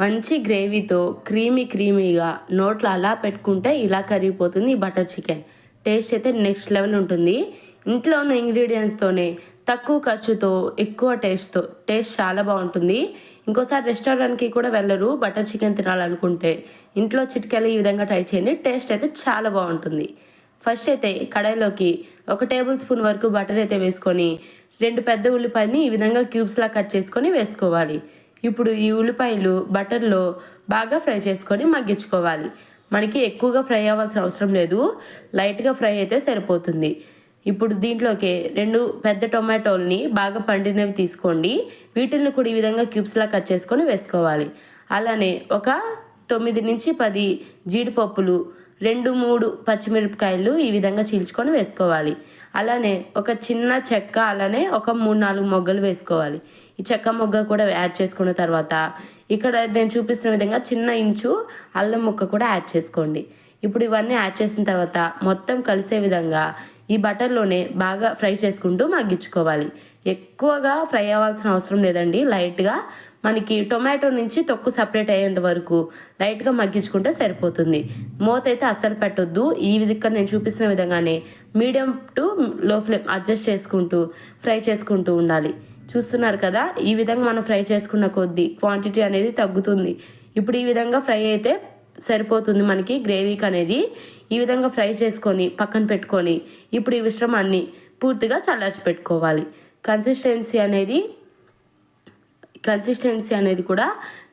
మంచి గ్రేవీతో క్రీమీగా నోట్లో అలా పెట్టుకుంటే ఇలా కరిగిపోతుంది ఈ బటర్ చికెన్. టేస్ట్ అయితే నెక్స్ట్ లెవెల్ ఉంటుంది. ఇంట్లో ఉన్న ఇంగ్రీడియంట్స్తోనే తక్కువ ఖర్చుతో ఎక్కువ టేస్ట్ చాలా బాగుంటుంది. ఇంకోసారి రెస్టారెంట్కి కూడా వెళ్ళరు బటర్ చికెన్ తినాలనుకుంటే. ఇంట్లో చిటికెళ్ళి ఈ విధంగా ట్రై చేయండి. టేస్ట్ అయితే చాలా బాగుంటుంది. ఫస్ట్ అయితే కడాయిలోకి 1 టేబుల్ స్పూన్ వరకు బటర్ అయితే వేసుకొని 2 పెద్ద ఉల్లిపాయలని ఈ విధంగా క్యూబ్స్లా కట్ చేసుకొని వేసుకోవాలి. ఇప్పుడు ఈ ఉల్లిపాయలు బటర్లో బాగా ఫ్రై చేసుకొని మగ్గించుకోవాలి. మనకి ఎక్కువగా ఫ్రై అవ్వాల్సిన అవసరం లేదు, లైట్గా ఫ్రై అయితే సరిపోతుంది. ఇప్పుడు దీంట్లోకి 2 పెద్ద టొమాటోల్ని బాగా పండినవి తీసుకోండి. వీటిని కూడా ఈ విధంగా క్యూబ్స్లా కట్ చేసుకొని వేసుకోవాలి. అలానే ఒక 9 నుంచి 10 జీడిపప్పులు, 2-3 పచ్చిమిరపకాయలు ఈ విధంగా చీల్చుకొని వేసుకోవాలి. అలానే ఒక చిన్న చెక్క, అలానే ఒక 3-4 మొగ్గలు వేసుకోవాలి. ఈ చెక్క మొగ్గ కూడా యాడ్ చేసుకున్న తర్వాత ఇక్కడ నేను చూపిస్తున్న విధంగా చిన్న ఇంచు అల్లం ముక్క కూడా యాడ్ చేసుకోండి. ఇప్పుడు ఇవన్నీ యాడ్ చేసిన తర్వాత మొత్తం కలిసే విధంగా ఈ బటర్లోనే బాగా ఫ్రై చేసుకుంటూ మగ్గించుకోవాలి. ఎక్కువగా ఫ్రై అవ్వాల్సిన అవసరం లేదండి, లైట్గా మనకి టొమాటో నుంచి తొక్కు సపరేట్ అయ్యేంత వరకు లైట్గా మగ్గించుకుంటే సరిపోతుంది. మూత అయితే అస్సలు పెట్టొద్దు. ఈ విధంగా నేను చూపిస్తున్న విధంగానే మీడియం టు లో ఫ్లేమ్ అడ్జస్ట్ చేసుకుంటూ ఫ్రై చేసుకుంటూ ఉండాలి. చూస్తున్నారు కదా, ఈ విధంగా మనం ఫ్రై చేసుకున్న కొద్దీ క్వాంటిటీ అనేది తగ్గుతుంది. ఇప్పుడు ఈ విధంగా ఫ్రై అయితే సరిపోతుంది మనకి గ్రేవీకి అనేది. ఈ విధంగా ఫ్రై చేసుకొని పక్కన పెట్టుకొని ఇప్పుడు ఈ మిశ్రమాన్ని పూర్తిగా చల్లార్చి పెట్టుకోవాలి. కన్సిస్టెన్సీ అనేది కూడా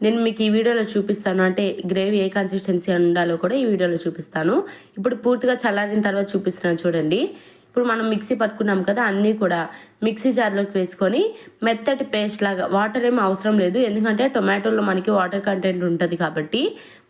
నేను మీకు ఈ వీడియోలో చూపిస్తాను. అంటే గ్రేవీ ఏ కన్సిస్టెన్సీ ఉండాలో కూడా ఈ వీడియోలో చూపిస్తాను. ఇప్పుడు పూర్తిగా చల్లారిన తర్వాత చూపిస్తున్నాను చూడండి. ఇప్పుడు మనం మిక్సీ పట్టుకున్నాం కదా, అన్నీ కూడా మిక్సీ జార్లోకి వేసుకొని మెత్తటి పేస్ట్ లాగా, వాటర్ ఏం అవసరం లేదు ఎందుకంటే టొమాటోలో మనకి వాటర్ కంటెంట్ ఉంటుంది కాబట్టి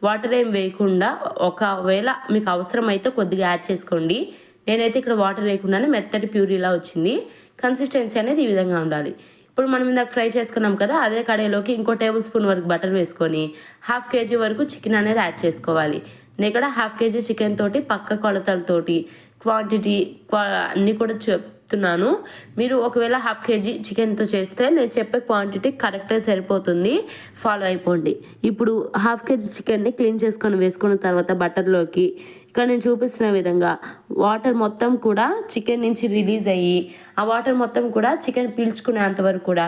వాటర్ ఏం వేయకుండా ఒకవేళ మీకు అవసరం అయితే కొద్దిగా యాడ్ చేసుకోండి. నేనైతే ఇక్కడ వాటర్ వేయకుండానే మెత్తటి ప్యూరీలా వచ్చింది. కన్సిస్టెన్సీ అనేది ఈ విధంగా ఉండాలి. ఇప్పుడు మనం ఇందాక ఫ్రై చేసుకున్నాం కదా, అదే కడాయిలోకి ఇంకో టేబుల్ స్పూన్ వరకు బటర్ వేసుకొని 1/2 kg వరకు చికెన్ అనేది యాడ్ చేసుకోవాలి. నేను ఇక్కడ 1/2 kg చికెన్ తోటి పక్క కొలతలతోటి క్వాంటిటీ అన్నీ కూడా చెప్తున్నాను. మీరు ఒకవేళ 1/2 kg చికెన్తో చేస్తే నేను చెప్పే క్వాంటిటీ కరెక్ట్గా సరిపోతుంది, ఫాలో అయిపోండి. ఇప్పుడు 1/2 kg చికెన్ని క్లీన్ చేసుకొని వేసుకున్న తర్వాత బటర్లోకి ఇక్కడ నేను చూపిస్తున్న విధంగా వాటర్ మొత్తం కూడా చికెన్ నుంచి రిలీజ్ అయ్యి ఆ వాటర్ మొత్తం కూడా చికెన్ పీల్చుకునేంత వరకు కూడా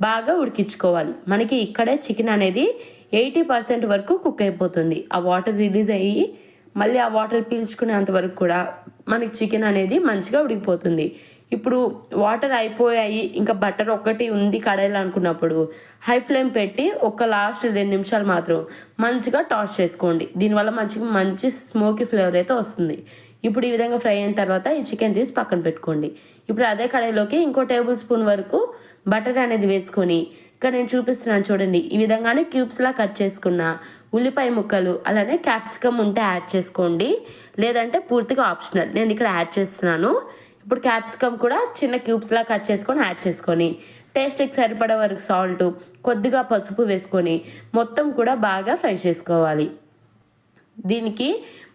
బాగా ఉడికించుకోవాలి. మనకి ఇక్కడే చికెన్ అనేది 80% వరకు కుక్ అయిపోతుంది. ఆ వాటర్ రిలీజ్ అయ్యి మళ్ళీ ఆ వాటర్ పీల్చుకునేంత వరకు కూడా మనకి చికెన్ అనేది మంచిగా ఉడికిపోతుంది. ఇప్పుడు వాటర్ అయిపోయాయి, ఇంకా బటర్ ఒక్కటి ఉంది కడాయిలో అనుకున్నప్పుడు హై ఫ్లేమ్ పెట్టి ఒక లాస్ట్ 2 నిమిషాలు మాత్రం మంచిగా టాస్ చేసుకోండి. దీనివల్ల మంచి స్మోకీ ఫ్లేవర్ అయితే వస్తుంది. ఇప్పుడు ఈ విధంగా ఫ్రై అయిన తర్వాత ఈ చికెన్ తీసి పక్కన పెట్టుకోండి. ఇప్పుడు అదే కడాయిలోకి ఇంకో టేబుల్ స్పూన్ వరకు బటర్ అనేది వేసుకొని ఇక్కడ నేను చూపిస్తున్నాను చూడండి, ఈ విధంగానే క్యూబ్స్లా కట్ చేసుకున్న ఉల్లిపాయ ముక్కలు, అలానే క్యాప్సికమ్ ఉంటే యాడ్ చేసుకోండి, లేదంటే పూర్తిగా ఆప్షనల్. నేను ఇక్కడ యాడ్ చేస్తున్నాను. ఇప్పుడు క్యాప్సికమ్ కూడా చిన్న క్యూబ్స్లా కట్ చేసుకొని యాడ్ చేసుకొని టేస్ట్కి సరిపడే వరకు సాల్ట్, కొద్దిగా పసుపు వేసుకొని మొత్తం కూడా బాగా ఫ్రై చేసుకోవాలి. దీనికి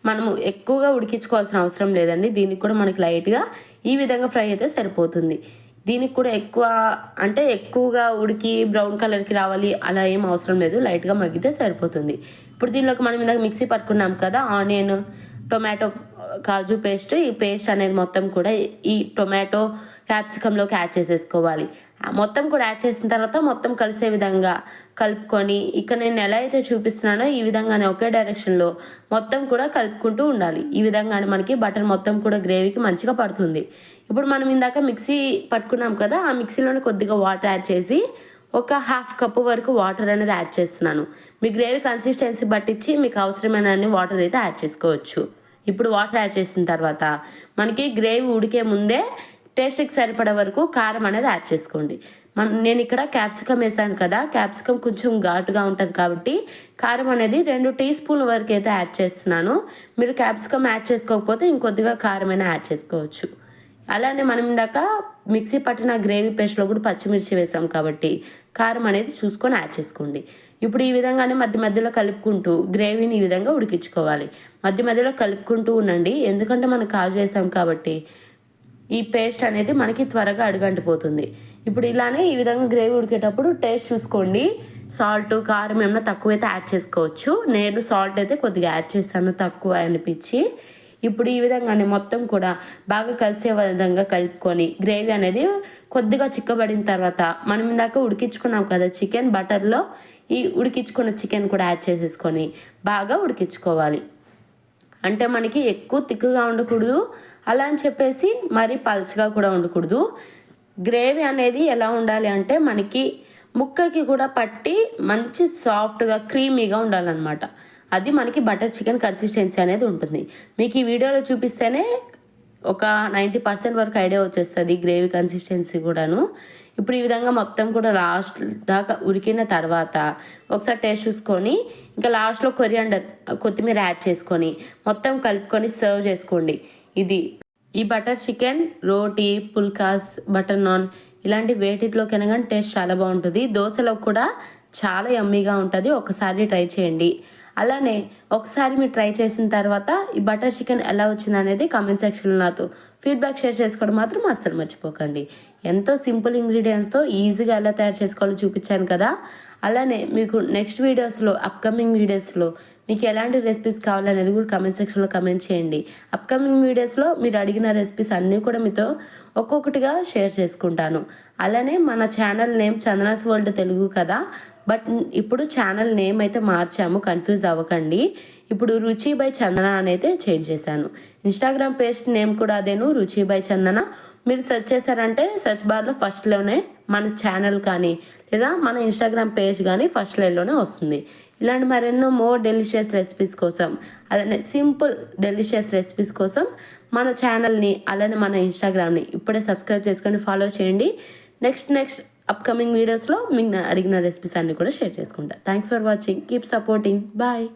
మనము ఎక్కువగా ఉడికించుకోవాల్సిన అవసరం లేదండి. దీనికి కూడా మనకి లైట్గా ఈ విధంగా ఫ్రై అయితే సరిపోతుంది. దీనికి కూడా ఎక్కువగా ఉడికి బ్రౌన్ కలర్కి రావాలి అలా ఏం అవసరం లేదు, లైట్గా మగ్గితే సరిపోతుంది. ఇప్పుడు దీనిలోకి మనం ఇందాక మిక్సీ పట్టుకున్నాం కదా ఆనియన్, టొమాటో, కాజు పేస్ట్, ఈ పేస్ట్ అనేది మొత్తం కూడా ఈ టొమాటో క్యాప్సికంలోకి యాడ్ చేసేసుకోవాలి. మొత్తం కూడా యాడ్ చేసిన తర్వాత మొత్తం కలిసే విధంగా కలుపుకొని ఇక్కడ నేను ఎలా అయితే చూపిస్తున్నానో ఈ విధంగానే ఒకే డైరెక్షన్లో మొత్తం కూడా కలుపుకుంటూ ఉండాలి. ఈ విధంగానే మనకి బటర్ మొత్తం కూడా గ్రేవీకి మంచిగా పడుతుంది. ఇప్పుడు మనం ఇందాక మిక్సీ పట్టుకున్నాం కదా, ఆ మిక్సీలోనే కొద్దిగా వాటర్ యాడ్ చేసి ఒక 1/2 కప్పు వరకు వాటర్ అనేది యాడ్ చేస్తున్నాను. మీ గ్రేవీ కన్సిస్టెన్సీ బట్టించి మీకు అవసరమైన అన్ని వాటర్ అయితే యాడ్ చేసుకోవచ్చు. ఇప్పుడు వాటర్ యాడ్ చేసిన తర్వాత మనకి గ్రేవీ ఉడికే ముందే టేస్ట్కి సరిపడే వరకు కారం అనేది యాడ్ చేసుకోండి. నేను ఇక్కడ క్యాప్సికమ్ వేసాను కదా, క్యాప్సికమ్ కొంచెం ఘాటుగా ఉంటుంది కాబట్టి కారం అనేది 2 టీ స్పూన్ల వరకు అయితే యాడ్ చేస్తున్నాను. మీరు క్యాప్సికమ్ యాడ్ చేసుకోకపోతే ఇంకొద్దిగా కారమైనా యాడ్ చేసుకోవచ్చు. అలానే మనం ఇందాక మిక్సీ పట్టిన గ్రేవీ పేస్ట్లో కూడా పచ్చిమిర్చి వేసాం కాబట్టి కారం అనేది చూసుకొని యాడ్ చేసుకోండి. ఇప్పుడు ఈ విధంగానే మధ్యలో కలుపుకుంటూ గ్రేవీని ఈ విధంగా ఉడికించుకోవాలి. మధ్యలో కలుపుకుంటూ ఉండండి, ఎందుకంటే మనం కాజు వేసాం కాబట్టి ఈ పేస్ట్ అనేది మనకి త్వరగా అడుగంటిపోతుంది. ఇప్పుడు ఇలానే ఈ విధంగా గ్రేవీ ఉడికేటప్పుడు టేస్ట్ చూసుకోండి. సాల్ట్ కారం ఏమైనా తక్కువైతే యాడ్ చేసుకోవచ్చు. నేను సాల్ట్ అయితే కొద్దిగా యాడ్ చేస్తాను తక్కువ అనిపించి. ఇప్పుడు ఈ విధంగానే మొత్తం కూడా బాగా కలిసే విధంగా కలుపుకొని గ్రేవీ అనేది కొద్దిగా చిక్కబడిన తర్వాత మనం ఇందాక ఉడికించుకున్నాం కదా చికెన్, బటర్లో ఈ ఉడికించుకున్న చికెన్ కూడా యాడ్ చేసేసుకొని బాగా ఉడికించుకోవాలి. అంటే మనకి ఎక్కువ తిక్కుగా ఉండకూడదు, అలా అని చెప్పేసి మరీ పల్చగా కూడా ఉండకూడదు. గ్రేవీ అనేది ఎలా ఉండాలి అంటే మనకి ముక్కకి కూడా పట్టి మంచి సాఫ్ట్గా క్రీమీగా ఉండాలన్నమాట. అది మనకి బటర్ చికెన్ కన్సిస్టెన్సీ అనేది ఉంటుంది. మీకు ఈ వీడియోలో చూపిస్తేనే ఒక 90% వరకు ఐడియా వచ్చేస్తుంది గ్రేవీ కన్సిస్టెన్సీ కూడాను. ఇప్పుడు ఈ విధంగా మొత్తం కూడా లాస్ట్ దాకా ఉడికిన తర్వాత ఒకసారి టేస్ట్ చూసుకొని ఇంకా లాస్ట్లో కొత్తిమీర యాడ్ చేసుకొని మొత్తం కలుపుకొని సర్వ్ చేసుకోండి. ఈ బటర్ చికెన్ రోటీ, పుల్కాస్, బటర్ నాన్ ఇలాంటి వేటిలోకైనా కానీ టేస్ట్ చాలా బాగుంటుంది. దోశలో కూడా చాలా యమ్మీగా ఉంటుంది. ఒకసారి ట్రై చేయండి. అలానే ఒకసారి మీరు ట్రై చేసిన తర్వాత ఈ బటర్ చికెన్ ఎలా వచ్చింది అనేది కామెంట్ సెక్షన్లో నాతో ఫీడ్బ్యాక్ షేర్ చేసుకోవడం మాత్రం అస్సలు మర్చిపోకండి. ఎంతో సింపుల్ ఇంగ్రీడియంట్స్తో ఈజీగా ఎలా తయారు చేసుకోవాలో చూపించాను కదా. అలానే మీకు నెక్స్ట్ వీడియోస్లో, అప్కమింగ్ వీడియోస్లో మీకు ఎలాంటి రెసిపీస్ కావాలనేది కూడా కామెంట్ సెక్షన్లో కామెంట్ చేయండి. అప్కమింగ్ వీడియోస్లో మీరు అడిగిన రెసిపీస్ అన్నీ కూడా మీతో ఒక్కొక్కటిగా షేర్ చేసుకుంటాను. అలానే మన channel name Chandana's world Telugu కదా, బట్ ఇప్పుడు ఛానల్ నేమ్ అయితే మార్చాము, కన్ఫ్యూజ్ అవ్వకండి. ఇప్పుడు రుచి బై చందన అనేది చేంజ్ చేశాను. ఇన్స్టాగ్రామ్ పేజ్ నేమ్ కూడా అదేను, రుచి బై చందన. మీరు సెర్చ్ చేశారంటే సెర్చ్ బార్లో ఫస్ట్లోనే మన ఛానల్ కానీ లేదా మన ఇన్స్టాగ్రామ్ పేజ్ కానీ ఫస్ట్ లైన్లోనే వస్తుంది. ఇలాంటి మరెన్నో మోర్ డెలిషియస్ రెసిపీస్ కోసం, అలానే సింపుల్ డెలిషియస్ రెసిపీస్ కోసం మన ఛానల్ని అలానే మన ఇన్స్టాగ్రామ్ని ఇప్పుడే సబ్స్క్రైబ్ చేసుకొని ఫాలో చేయండి. నెక్స్ట్ అప్కమింగ్ వీడియోస్లో మీకు అడిగిన రెసిపీస్ అన్నీ కూడా షేర్ చేసుకుంటా. Thanks for watching. Keep supporting. Bye.